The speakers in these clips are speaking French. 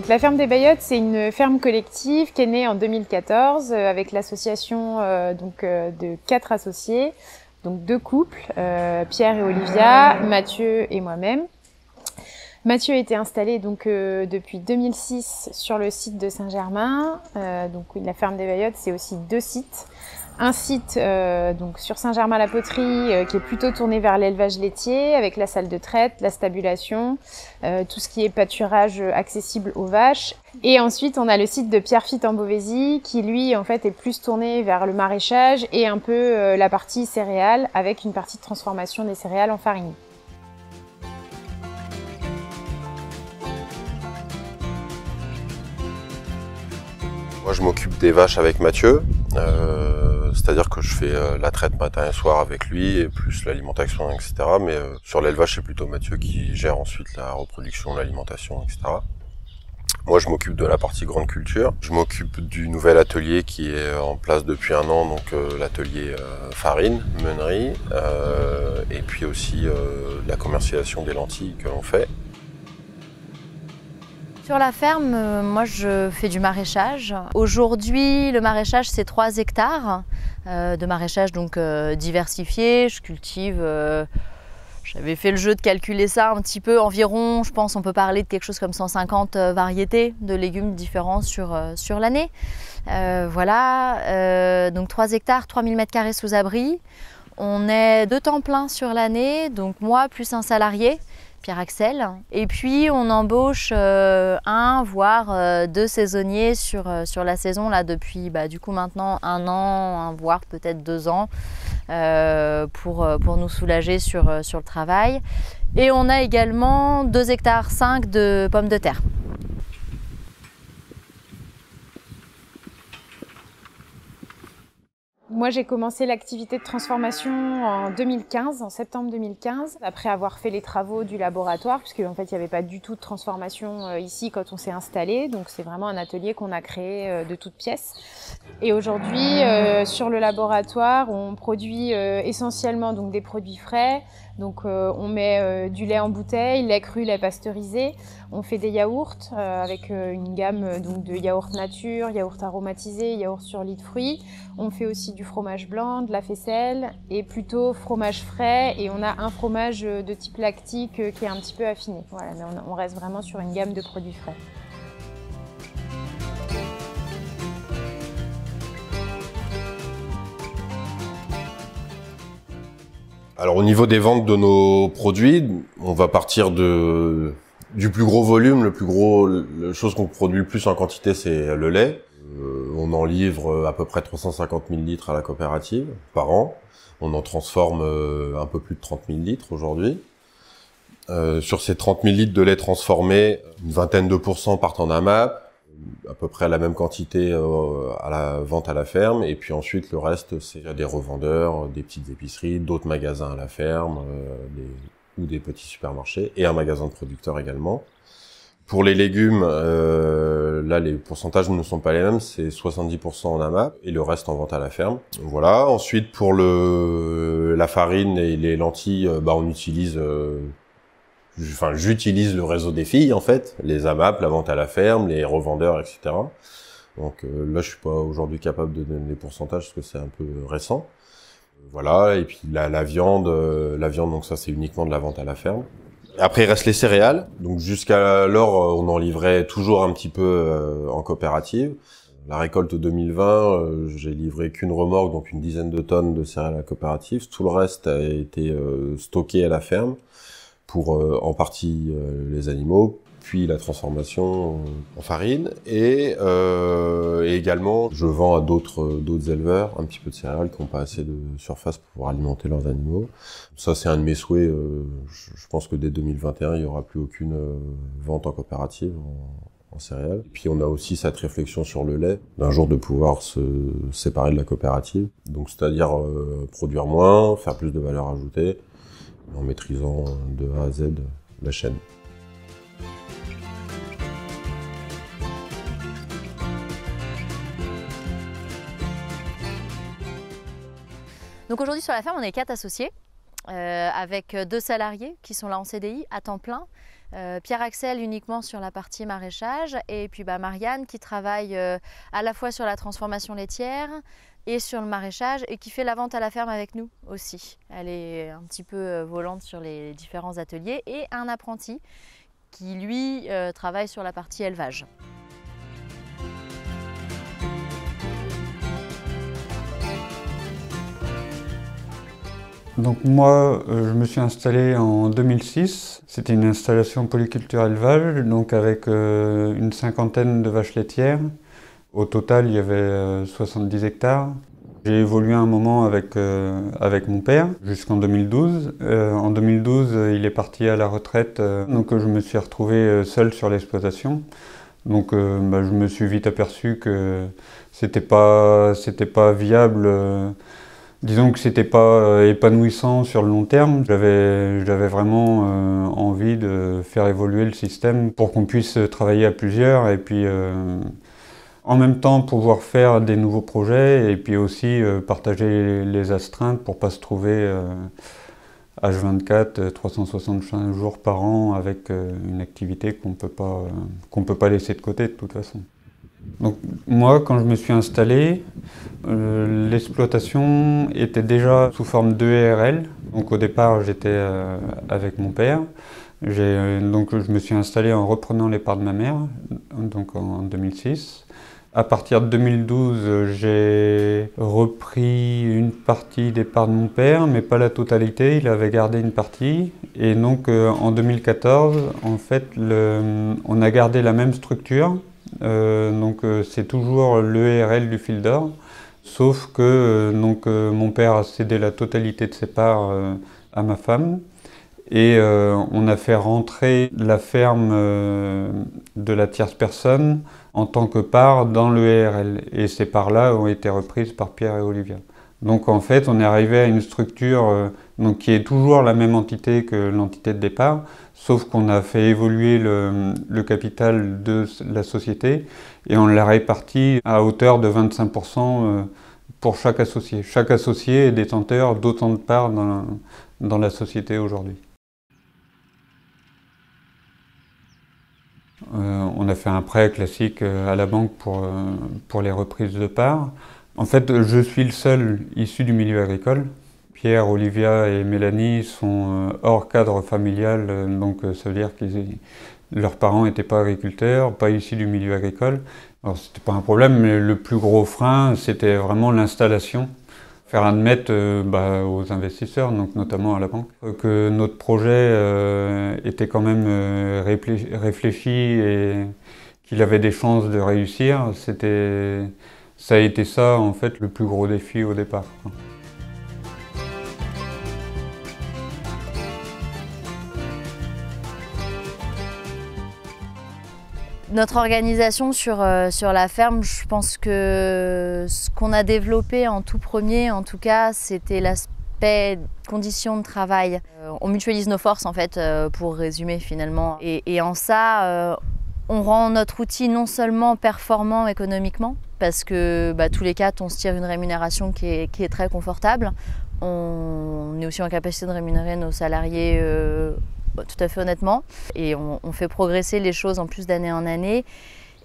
Donc la ferme des Bayottes, c'est une ferme collective qui est née en 2014 avec l'association de 4 associés, donc 2 couples, Pierre et Olivia, Mathieu et moi-même. Mathieu a été installé depuis 2006 sur le site de Saint-Germain. Donc la ferme des Bayottes, c'est aussi 2 sites. Un site donc sur Saint-Germain-la-Poterie qui est plutôt tourné vers l'élevage laitier avec la salle de traite, la stabulation, tout ce qui est pâturage accessible aux vaches. Et ensuite on a le site de Pierrefitte en Beauvaisis qui lui en fait est plus tourné vers le maraîchage et un peu la partie céréales avec une partie de transformation des céréales en farine. Moi, je m'occupe des vaches avec Mathieu, c'est-à-dire que je fais la traite matin et soir avec lui, et plus l'alimentation, etc. Mais sur l'élevage, c'est plutôt Mathieu qui gère ensuite la reproduction, l'alimentation, etc. Moi, je m'occupe de la partie grande culture. Je m'occupe du nouvel atelier qui est en place depuis 1 an, donc l'atelier farine, meunerie, et puis aussi la commercialisation des lentilles que l'on fait. Sur la ferme, moi je fais du maraîchage. Aujourd'hui, le maraîchage c'est 3 hectares de maraîchage donc diversifié. Je cultive, j'avais fait le jeu de calculer ça un petit peu, environ, je pense on peut parler de quelque chose comme 150 variétés de légumes différents sur l'année. Voilà, donc 3 hectares, 3000 m² sous abri. On est 2 temps plein sur l'année, donc moi plus un salarié. Pierre-Axel. Et puis on embauche 1 voire 2 saisonniers sur la saison là depuis du coup maintenant 1 an, voire peut-être 2 ans pour nous soulager sur le travail. Et on a également 2,5 hectares de pommes de terre. Moi, j'ai commencé l'activité de transformation en 2015, en septembre 2015, après avoir fait les travaux du laboratoire, puisque en fait, il n'y avait pas du tout de transformation ici quand on s'est installé. Donc, c'est vraiment un atelier qu'on a créé de toutes pièces. Et aujourd'hui, sur le laboratoire, on produit essentiellement donc des produits frais. Donc, on met du lait en bouteille, lait cru, lait pasteurisé. On fait des yaourts avec une gamme donc de yaourts nature, yaourts aromatisés, yaourts sur lit de fruits. On fait aussi du fromage blanc, de la faisselle et plutôt fromage frais. Et on a un fromage de type lactique qui est un petit peu affiné. Voilà, mais on reste vraiment sur une gamme de produits frais. Alors au niveau des ventes de nos produits, on va partir du plus gros volume. La chose qu'on produit le plus en quantité, c'est le lait. On en livre à peu près 350 000 litres à la coopérative par an. On en transforme un peu plus de 30 000 litres aujourd'hui. Sur ces 30 000 litres de lait transformé, une vingtaine de % partent en AMAP, à peu près la même quantité à la vente à la ferme, et puis ensuite le reste c'est des revendeurs, des petites épiceries, d'autres magasins à la ferme, ou des petits supermarchés, et un magasin de producteurs également. Pour les légumes, là les pourcentages ne sont pas les mêmes, c'est 70% en AMAP et le reste en vente à la ferme. Voilà. Ensuite pour la farine et les lentilles, on utilise j'utilise le réseau des filles en fait, les AMAP, la vente à la ferme, les revendeurs, etc. Donc là je suis pas aujourd'hui capable de donner les pourcentages parce que c'est un peu récent. Voilà, et puis la viande donc ça c'est uniquement de la vente à la ferme. Après il reste les céréales, donc jusqu'alors on en livrait toujours un petit peu en coopérative. La récolte 2020, j'ai livré qu'une remorque, donc une dizaine de tonnes de céréales à la coopérative. Tout le reste a été stocké à la ferme pour en partie les animaux, puis la transformation en farine, et également je vends à d'autres éleveurs un petit peu de céréales qui n'ont pas assez de surface pour pouvoir alimenter leurs animaux. Ça c'est un de mes souhaits, je pense que dès 2021 il n'y aura plus aucune vente en coopérative en céréales. Puis on a aussi cette réflexion sur le lait, d'un jour de pouvoir se séparer de la coopérative, donc c'est-à-dire produire moins, faire plus de valeur ajoutée, en maîtrisant de A à Z la chaîne. Donc aujourd'hui sur la ferme, on est 4 associés avec 2 salariés qui sont là en CDI à temps plein. Pierre-Axel uniquement sur la partie maraîchage et puis Marianne qui travaille à la fois sur la transformation laitière et sur le maraîchage et qui fait la vente à la ferme avec nous aussi. Elle est un petit peu volante sur les différents ateliers et un apprenti qui lui travaille sur la partie élevage. Donc moi, je me suis installé en 2006. C'était une installation polyculture élevage, donc avec une cinquantaine de vaches laitières. Au total, il y avait 70 hectares. J'ai évolué un moment avec mon père jusqu'en 2012. En 2012, il est parti à la retraite, donc je me suis retrouvé seul sur l'exploitation. Donc je me suis vite aperçu que c'était pas viable. Disons que c'était pas épanouissant sur le long terme. J'avais vraiment envie de faire évoluer le système pour qu'on puisse travailler à plusieurs et puis en même temps pouvoir faire des nouveaux projets et puis aussi partager les astreintes pour pas se trouver H24, 365 jours par an avec une activité qu'on peut pas laisser de côté de toute façon. Donc moi, quand je me suis installé, l'exploitation était déjà sous forme d'ERL. Donc au départ, j'étais avec mon père. Donc je me suis installé en reprenant les parts de ma mère, donc en 2006. À partir de 2012, j'ai repris une partie des parts de mon père, mais pas la totalité. Il avait gardé une partie. Et donc en 2014, en fait, on a gardé la même structure. C'est toujours l'ERL du Fil d'Or, sauf que mon père a cédé la totalité de ses parts à ma femme et on a fait rentrer la ferme de la tierce personne en tant que part dans l'ERL et ces parts-là ont été reprises par Pierre et Olivia. Donc en fait on est arrivé à une structure qui est toujours la même entité que l'entité de départ, sauf qu'on a fait évoluer le capital de la société et on l'a réparti à hauteur de 25% pour chaque associé. Chaque associé est détenteur d'autant de parts dans la société aujourd'hui. On a fait un prêt classique à la banque pour les reprises de parts. En fait, je suis le seul issu du milieu agricole. Pierre, Olivia et Mélanie sont hors cadre familial, donc ça veut dire que leurs parents n'étaient pas agriculteurs, pas issus du milieu agricole. Alors c'était pas un problème, mais le plus gros frein, c'était vraiment l'installation. Faire admettre aux investisseurs, donc notamment à la banque, que notre projet était quand même réfléchi et qu'il avait des chances de réussir. Ça a été ça, en fait, le plus gros défi au départ. Notre organisation sur la ferme, je pense que ce qu'on a développé en tout premier, en tout cas, c'était l'aspect conditions de travail. On mutualise nos forces, en fait, pour résumer finalement. Et en ça, on rend notre outil non seulement performant économiquement, parce que tous les 4, on se tire une rémunération qui est très confortable. On est aussi en capacité de rémunérer nos salariés tout à fait honnêtement. Et on fait progresser les choses en plus d'année en année.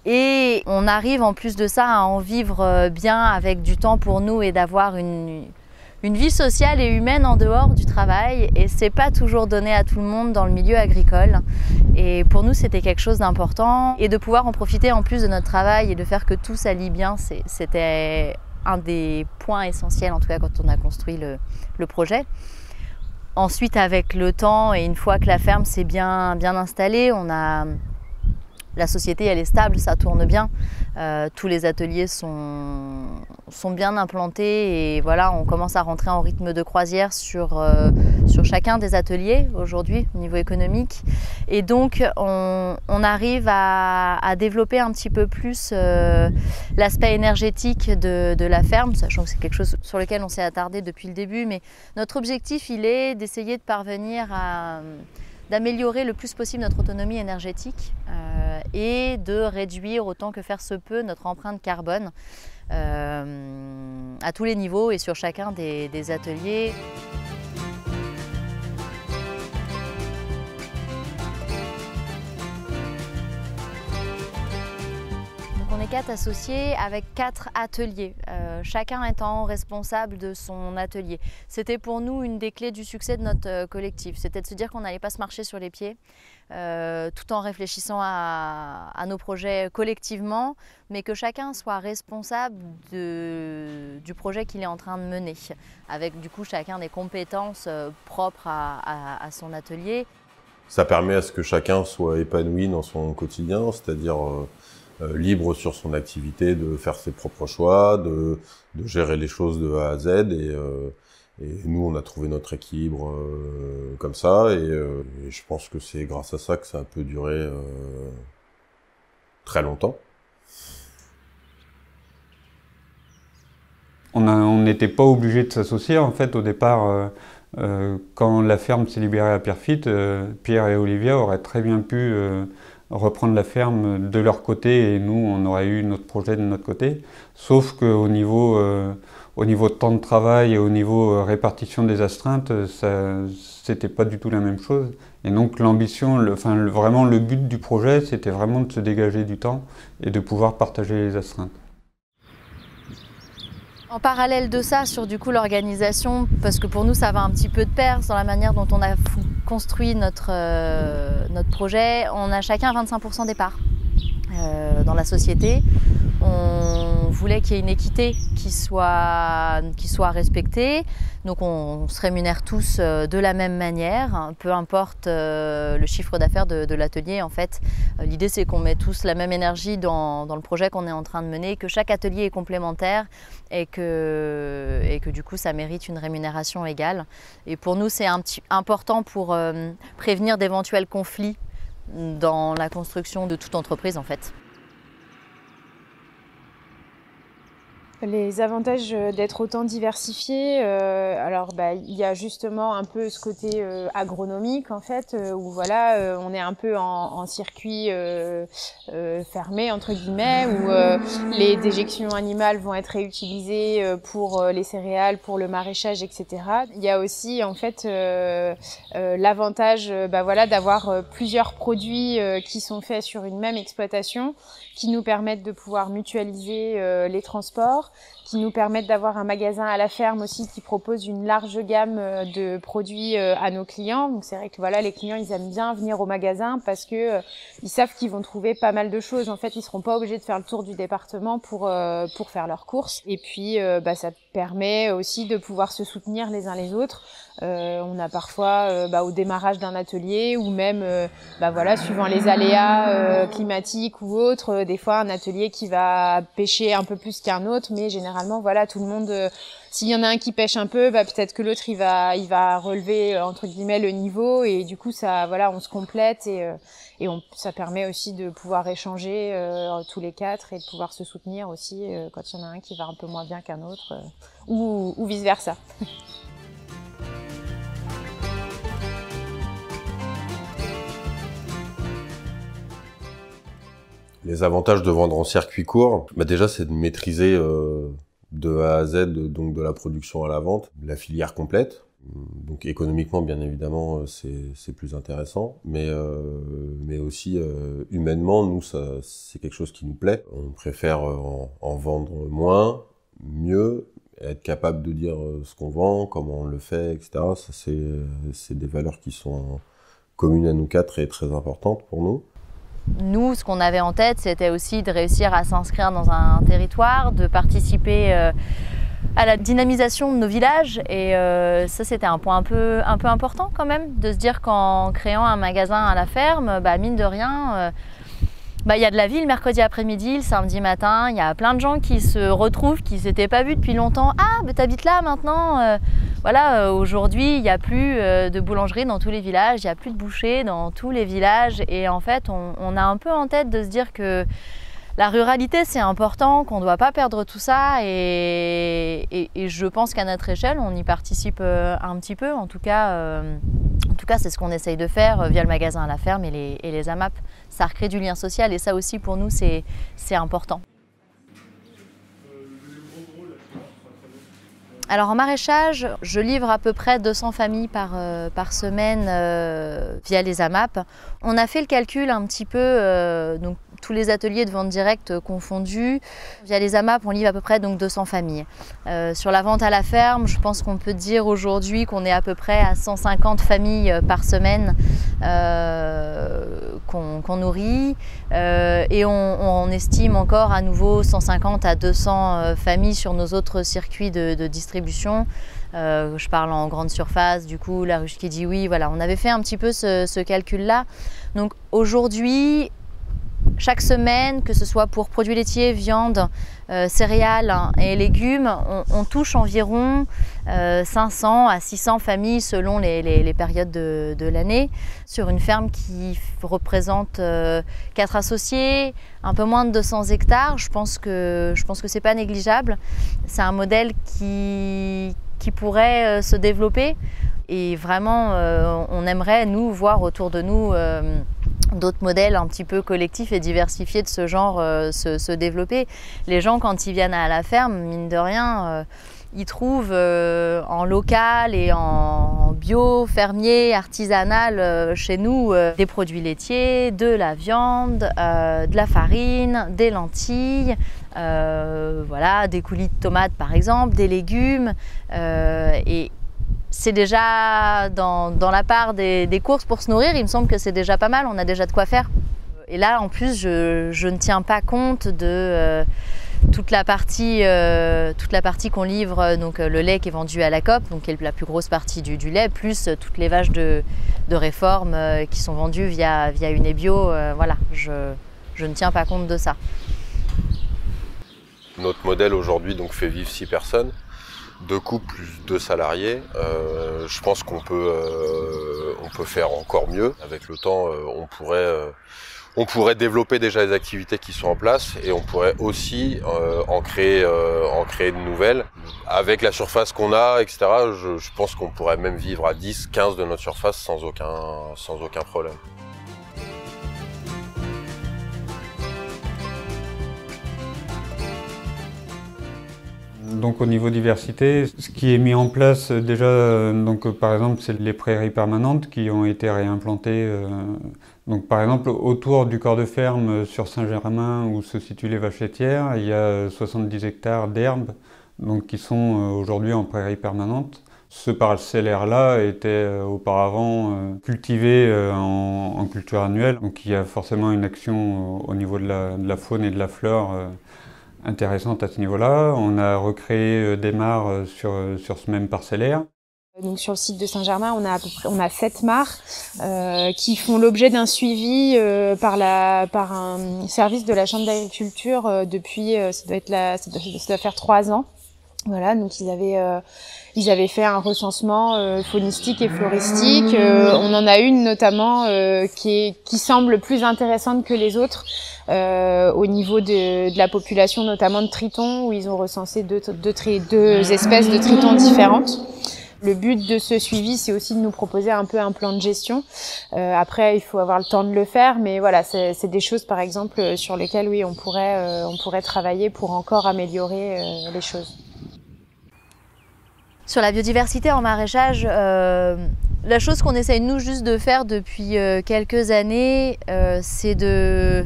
Et on arrive en plus de ça à en vivre bien avec du temps pour nous et d'avoir une vie sociale et humaine en dehors du travail. Et c'est pas toujours donné à tout le monde dans le milieu agricole. Et pour nous, c'était quelque chose d'important. Et de pouvoir en profiter en plus de notre travail et de faire que tout s'allie bien, c'était un des points essentiels, en tout cas quand on a construit le projet. Ensuite, avec le temps et une fois que la ferme s'est bien installée, la société elle est stable, ça tourne bien. Tous les ateliers sont bien implantés et voilà, on commence à rentrer en rythme de croisière sur chacun des ateliers aujourd'hui au niveau économique. Et donc on arrive à développer un petit peu plus l'aspect énergétique de la ferme, sachant que c'est quelque chose sur lequel on s'est attardé depuis le début. Mais notre objectif, il est d'essayer de parvenir d'améliorer le plus possible notre autonomie énergétique et de réduire autant que faire se peut notre empreinte carbone à tous les niveaux et sur chacun des ateliers. est 4 associés avec 4 ateliers, chacun étant responsable de son atelier. C'était pour nous une des clés du succès de notre collectif, c'était de se dire qu'on n'allait pas se marcher sur les pieds, tout en réfléchissant à nos projets collectivement, mais que chacun soit responsable du projet qu'il est en train de mener, avec du coup chacun des compétences propres à son atelier. Ça permet à ce que chacun soit épanoui dans son quotidien, c'est-à-dire libre sur son activité, de faire ses propres choix, de gérer les choses de A à Z. Et nous, on a trouvé notre équilibre comme ça. Et je pense que c'est grâce à ça que ça a pu durer très longtemps. On n'était pas obligé de s'associer. En fait, au départ, quand la ferme s'est libérée à Pierrefitte, Pierre et Olivia auraient très bien pu reprendre la ferme de leur côté et nous, on aurait eu notre projet de notre côté. Sauf qu'au niveau de temps de travail et au niveau répartition des astreintes, c'était pas du tout la même chose. Et donc l'ambition, vraiment le but du projet, c'était vraiment de se dégager du temps et de pouvoir partager les astreintes. En parallèle de ça, sur du coup l'organisation, parce que pour nous ça va un petit peu de pair dans la manière dont on a construit notre projet, on a chacun 25% des parts dans la société. On voulait qu'il y ait une équité qui soit respectée, donc on se rémunère tous de la même manière, peu importe le chiffre d'affaires de l'atelier en fait. L'idée c'est qu'on met tous la même énergie dans le projet qu'on est en train de mener, que chaque atelier est complémentaire et que du coup ça mérite une rémunération égale. Et pour nous c'est important pour prévenir d'éventuels conflits dans la construction de toute entreprise en fait. Les avantages d'être autant diversifié, alors il y a justement un peu ce côté agronomique en fait, où voilà, on est un peu en circuit fermé entre guillemets, où les déjections animales vont être réutilisées pour les céréales, pour le maraîchage, etc. Il y a aussi en fait l'avantage voilà, d'avoir plusieurs produits qui sont faits sur une même exploitation, qui nous permettent de pouvoir mutualiser les transports, qui nous permettent d'avoir un magasin à la ferme aussi qui propose une large gamme de produits à nos clients. Donc c'est vrai que voilà, les clients ils aiment bien venir au magasin parce que ils savent qu'ils vont trouver pas mal de choses. En fait, ils seront pas obligés de faire le tour du département pour faire leurs courses. Et puis ça permet aussi de pouvoir se soutenir les uns les autres. On a parfois au démarrage d'un atelier ou même voilà, suivant les aléas climatiques ou autres, des fois un atelier qui va pêcher un peu plus qu'un autre, mais généralement voilà, tout le monde s'il y en a un qui pêche un peu, peut-être que l'autre il va relever entre guillemets le niveau et du coup ça voilà, on se complète et ça permet aussi de pouvoir échanger tous les quatre et de pouvoir se soutenir aussi quand il y en a un qui va un peu moins bien qu'un autre ou vice versa. Les avantages de vendre en circuit court, déjà c'est de maîtriser de A à Z, donc de la production à la vente, la filière complète. Donc économiquement, bien évidemment, c'est plus intéressant, mais aussi humainement, nous, c'est quelque chose qui nous plaît. On préfère en vendre moins, mieux, être capable de dire ce qu'on vend, comment on le fait, etc. Ça, c'est des valeurs qui sont communes à nous quatre et très importantes pour nous. Nous, ce qu'on avait en tête, c'était aussi de réussir à s'inscrire dans un territoire, de participer à la dynamisation de nos villages. Et ça, c'était un point un peu important quand même, de se dire qu'en créant un magasin à la ferme, mine de rien, y a de la vie le mercredi après-midi, le samedi matin, il y a plein de gens qui se retrouvent, qui ne s'étaient pas vus depuis longtemps. Ah, t'habites là maintenant voilà, aujourd'hui, il n'y a plus de boulangerie dans tous les villages, il n'y a plus de boucher dans tous les villages. Et en fait, on a un peu en tête de se dire que la ruralité, c'est important, qu'on ne doit pas perdre tout ça. Et je pense qu'à notre échelle, on y participe un petit peu. En tout cas, c'est ce qu'on essaye de faire via le magasin à la ferme et les AMAP. Ça recrée du lien social et ça aussi, pour nous, c'est important. Alors en maraîchage, je livre à peu près 200 familles par semaine via les AMAP. On a fait le calcul un petit peu, donc tous les ateliers de vente directe confondus. Via les AMAP, on livre à peu près donc 200 familles. Sur la vente à la ferme, je pense qu'on peut dire aujourd'hui qu'on est à peu près à 150 familles par semaine qu'on nourrit. Et on estime encore à nouveau 150 à 200 familles sur nos autres circuits de distribution. Je parle en grande surface, du coup, la ruche qui dit oui, voilà, on avait fait un petit peu ce calcul-là. Donc aujourd'hui, chaque semaine, que ce soit pour produits laitiers, viande, céréales et légumes, on touche environ 500 à 600 familles selon les périodes de l'année, sur une ferme qui représente 4 associés, un peu moins de 200 hectares. Je pense que c'est pas négligeable. C'est un modèle qui pourrait se développer et vraiment on aimerait nous voir autour de nous d'autres modèles un petit peu collectifs et diversifiés de ce genre se développer. Les gens quand ils viennent à la ferme, mine de rien, ils trouvent en local et en bio, fermier, artisanal chez nous des produits laitiers, de la viande, de la farine, des lentilles, voilà, des coulis de tomates par exemple, des légumes et c'est déjà dans la part des courses pour se nourrir, il me semble que c'est déjà pas mal, on a déjà de quoi faire. Et là en plus je ne tiens pas compte de toute la partie qu'on livre, donc le lait qui est vendu à la COP, donc qui est la plus grosse partie du lait, plus toutes les vaches de réforme qui sont vendues via Unebio. Voilà, je ne tiens pas compte de ça. Notre modèle aujourd'hui donc fait vivre 6 personnes, 2 couples plus 2 salariés. Je pense qu'on peut faire encore mieux. Avec le temps, on pourrait développer déjà les activités qui sont en place et on pourrait aussi en créer de nouvelles. Avec la surface qu'on a, etc., je pense qu'on pourrait même vivre à 10, 15 de notre surface sans aucun problème. Donc au niveau diversité, ce qui est mis en place déjà, donc par exemple, c'est les prairies permanentes qui ont été réimplantées. Donc par exemple, autour du corps de ferme sur Saint-Germain où se situent les vaches laitières, il y a 70 hectares d'herbes donc qui sont aujourd'hui en prairies permanentes. Ce parcellaire-là était auparavant cultivé en culture annuelle, donc il y a forcément une action au niveau de la faune et de la flore intéressante à ce niveau-là. On a recréé des mares sur ce même parcellaire. Donc sur le site de Saint-Germain, on a 7 mares qui font l'objet d'un suivi par un service de la Chambre d'agriculture depuis ça doit faire 3 ans. Voilà, donc ils avaient fait un recensement faunistique et floristique. On en a une notamment qui semble plus intéressante que les autres au niveau de la population, notamment de tritons, où ils ont recensé deux espèces de tritons différentes. Le but de ce suivi, c'est aussi de nous proposer un peu un plan de gestion. Après, il faut avoir le temps de le faire, mais voilà, c'est des choses, par exemple, sur lesquelles, oui, on pourrait travailler pour encore améliorer les choses. Sur la biodiversité en maraîchage, la chose qu'on essaye nous juste de faire depuis quelques années, c'est de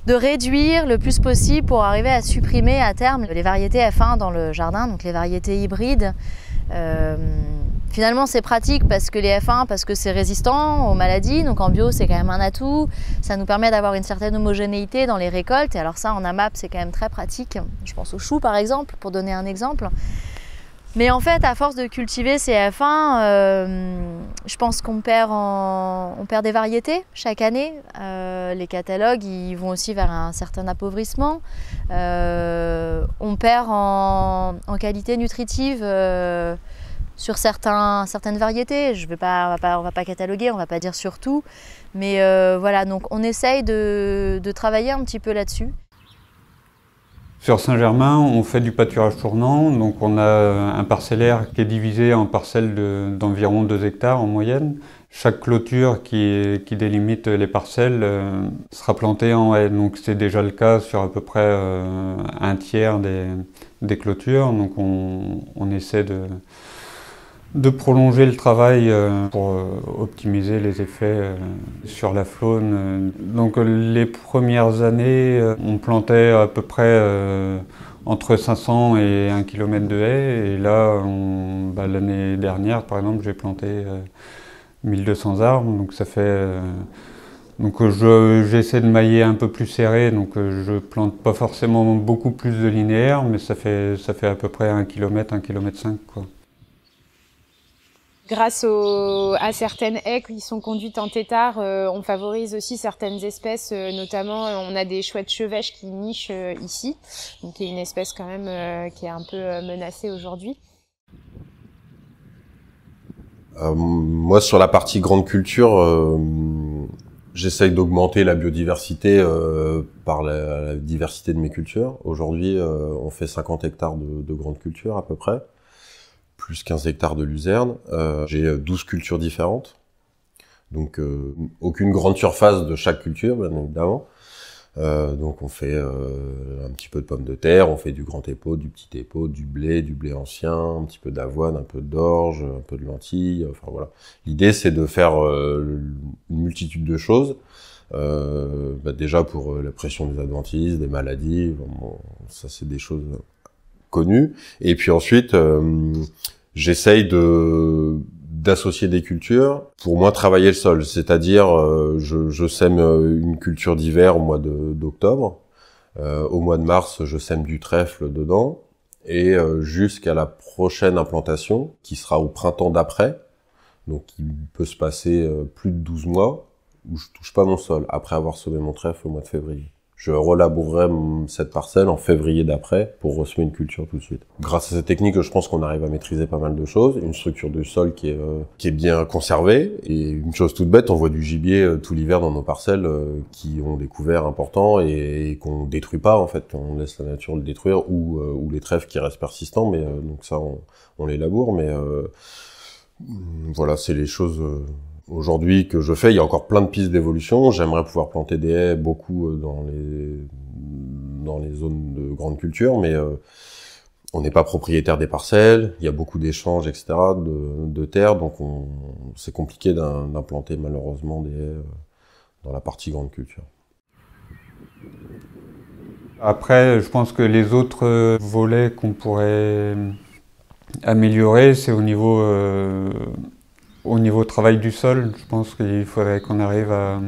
réduire le plus possible pour arriver à supprimer à terme les variétés F1 dans le jardin, donc les variétés hybrides. Finalement c'est pratique parce que les F1, parce que c'est résistant aux maladies, donc en bio c'est quand même un atout, ça nous permet d'avoir une certaine homogénéité dans les récoltes, et alors ça en AMAP c'est quand même très pratique, je pense aux choux par exemple, pour donner un exemple. Mais en fait, à force de cultiver ces F1, je pense qu'on perd des variétés chaque année. Les catalogues ils vont aussi vers un certain appauvrissement. On perd en qualité nutritive sur certaines variétés. On va pas cataloguer, on va pas dire sur tout. Mais voilà, donc on essaye de travailler un petit peu là-dessus. Sur Saint-Germain, on fait du pâturage tournant, donc on a un parcellaire qui est divisé en parcelles d'environ 2 hectares en moyenne. Chaque clôture qui délimite les parcelles sera plantée en haie, donc c'est déjà le cas sur à peu près un tiers des clôtures, donc on essaie de prolonger le travail pour optimiser les effets sur la faune. Donc les premières années, on plantait à peu près entre 500 et 1 km de haies. Et là, l'année dernière, par exemple, j'ai planté 1200 arbres. Donc ça fait... Donc j'essaie de mailler un peu plus serré, donc je plante pas forcément beaucoup plus de linéaires, mais ça fait à peu près 1 km, 1,5 km, quoi. Grâce à certaines haies qui sont conduites en tétard, on favorise aussi certaines espèces, notamment on a des chouettes chevêches qui nichent ici, donc qui est une espèce quand même qui est un peu menacée aujourd'hui. Moi, sur la partie grande culture, j'essaye d'augmenter la biodiversité par la diversité de mes cultures. Aujourd'hui, on fait 50 hectares de grande culture à peu près, plus 15 hectares de luzerne. J'ai 12 cultures différentes, donc aucune grande surface de chaque culture, bien évidemment. Donc on fait un petit peu de pommes de terre, on fait du grand épaule, du petit épaule, du blé ancien, un petit peu d'avoine, un peu d'orge, un peu de lentilles, enfin voilà. L'idée c'est de faire une multitude de choses, déjà pour la pression des adventices, des maladies, bon, ça c'est des choses connues. Et puis ensuite, j'essaye d'associer des cultures pour moins travailler le sol, c'est-à-dire je sème une culture d'hiver au mois d'octobre, au mois de mars je sème du trèfle dedans, et jusqu'à la prochaine implantation qui sera au printemps d'après, donc il peut se passer plus de 12 mois où je touche pas mon sol après avoir semé mon trèfle au mois de février. Je relabourerai cette parcelle en février d'après pour ressemer une culture tout de suite. Grâce à cette technique, je pense qu'on arrive à maîtriser pas mal de choses. Une structure de sol qui est bien conservée. Et une chose toute bête, on voit du gibier tout l'hiver dans nos parcelles qui ont des couverts importants et qu'on détruit pas en fait. On laisse la nature le détruire ou les trèfles qui restent persistants. Mais donc ça, on les laboure. Mais voilà, c'est les choses... Aujourd'hui que je fais, il y a encore plein de pistes d'évolution. J'aimerais pouvoir planter des haies beaucoup dans les zones de grande culture, mais on n'est pas propriétaire des parcelles. Il y a beaucoup d'échanges, etc. de terres, donc c'est compliqué d'implanter malheureusement des haies dans la partie grande culture. Après, je pense que les autres volets qu'on pourrait améliorer, c'est au niveau travail du sol. Je pense qu'il faudrait qu'on arrive à...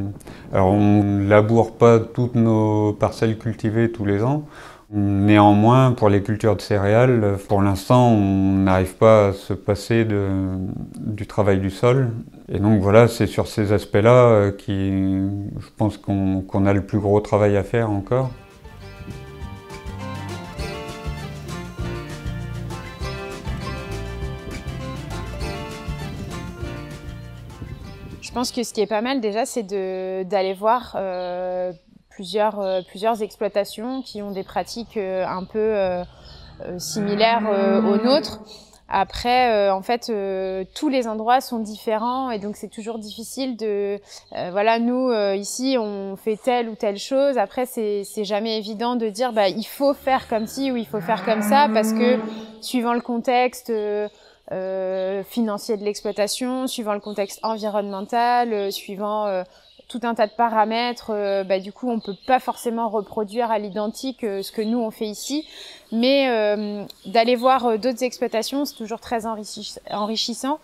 Alors on laboure pas toutes nos parcelles cultivées tous les ans. Néanmoins, pour les cultures de céréales, pour l'instant, on n'arrive pas à se passer du travail du sol. Et donc voilà, c'est sur ces aspects-là je pense qu'on a le plus gros travail à faire encore. Je pense que ce qui est pas mal déjà, c'est d'aller voir plusieurs exploitations qui ont des pratiques un peu similaires aux nôtres. Après, en fait, tous les endroits sont différents et donc c'est toujours difficile de... voilà, nous, ici, on fait telle ou telle chose. Après, c'est jamais évident de dire il faut faire comme ci ou il faut faire comme ça parce que suivant le contexte... financier de l'exploitation, suivant le contexte environnemental, suivant tout un tas de paramètres, du coup on peut pas forcément reproduire à l'identique ce que nous on fait ici, mais d'aller voir d'autres exploitations c'est toujours très enrichissant.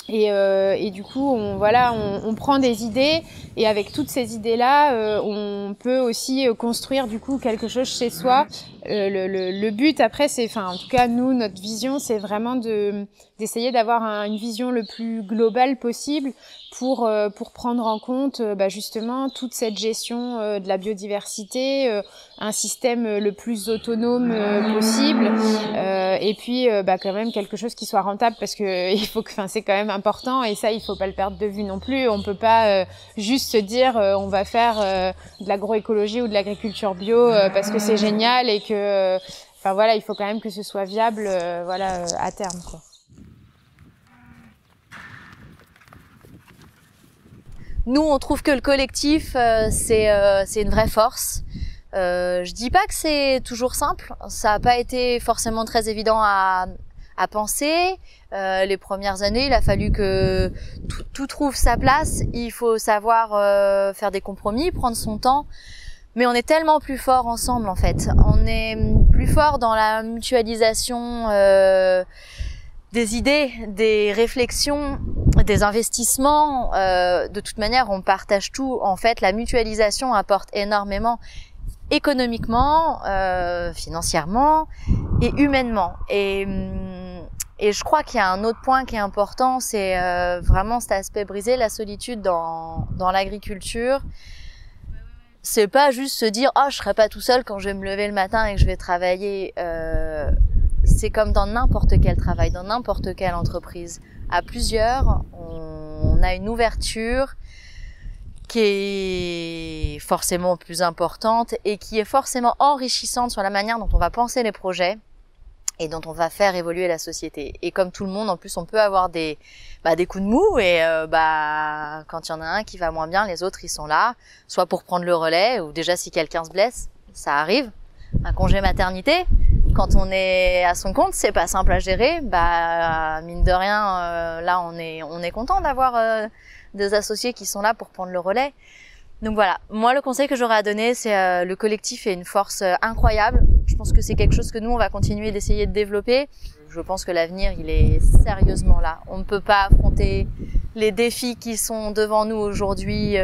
Et du coup, on prend des idées et avec toutes ces idées-là, on peut aussi construire du coup quelque chose chez soi. Le but après, en tout cas nous, notre vision, c'est vraiment d'essayer d'avoir une vision le plus globale possible pour prendre en compte justement toute cette gestion de la biodiversité, un système le plus autonome possible, et puis quand même quelque chose qui soit rentable parce que c'est quand même important et ça il faut pas le perdre de vue non plus. On peut pas juste se dire on va faire de l'agroécologie ou de l'agriculture bio parce que c'est génial et que il faut quand même que ce soit viable à terme quoi. Nous, on trouve que le collectif, c'est une vraie force. Je dis pas que c'est toujours simple. Ça n'a pas été forcément très évident à à penser. Les premières années, il a fallu que tout trouve sa place. Il faut savoir faire des compromis, prendre son temps. Mais on est tellement plus fort ensemble en fait. On est plus fort dans la mutualisation des idées, des réflexions, des investissements. De toute manière, on partage tout. En fait, la mutualisation apporte énormément économiquement, financièrement et humainement. Et je crois qu'il y a un autre point qui est important, c'est vraiment cet aspect briser la solitude dans l'agriculture. C'est pas juste se dire « Oh, je serai pas tout seul quand je vais me lever le matin et que je vais travailler ». C'est comme dans n'importe quel travail, dans n'importe quelle entreprise. À plusieurs, on a une ouverture qui est forcément plus importante et qui est forcément enrichissante sur la manière dont on va penser les projets et dont on va faire évoluer la société. Et comme tout le monde, en plus, on peut avoir des coups de mou et quand il y en a un qui va moins bien, les autres, ils sont là, soit pour prendre le relais ou déjà si quelqu'un se blesse, ça arrive. Un congé maternité, quand on est à son compte, c'est pas simple à gérer. Mine de rien, là, on est content d'avoir des associés qui sont là pour prendre le relais. Donc voilà, moi le conseil que j'aurais à donner, c'est le collectif est une force incroyable. Je pense que c'est quelque chose que nous, on va continuer d'essayer de développer. Je pense que l'avenir, il est sérieusement là. On ne peut pas affronter les défis qui sont devant nous aujourd'hui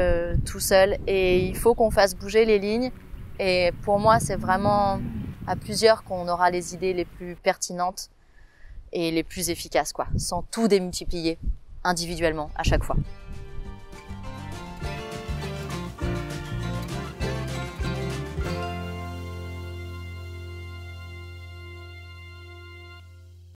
tout seul et il faut qu'on fasse bouger les lignes. Et pour moi, c'est vraiment à plusieurs qu'on aura les idées les plus pertinentes et les plus efficaces, quoi, sans tout démultiplier individuellement à chaque fois.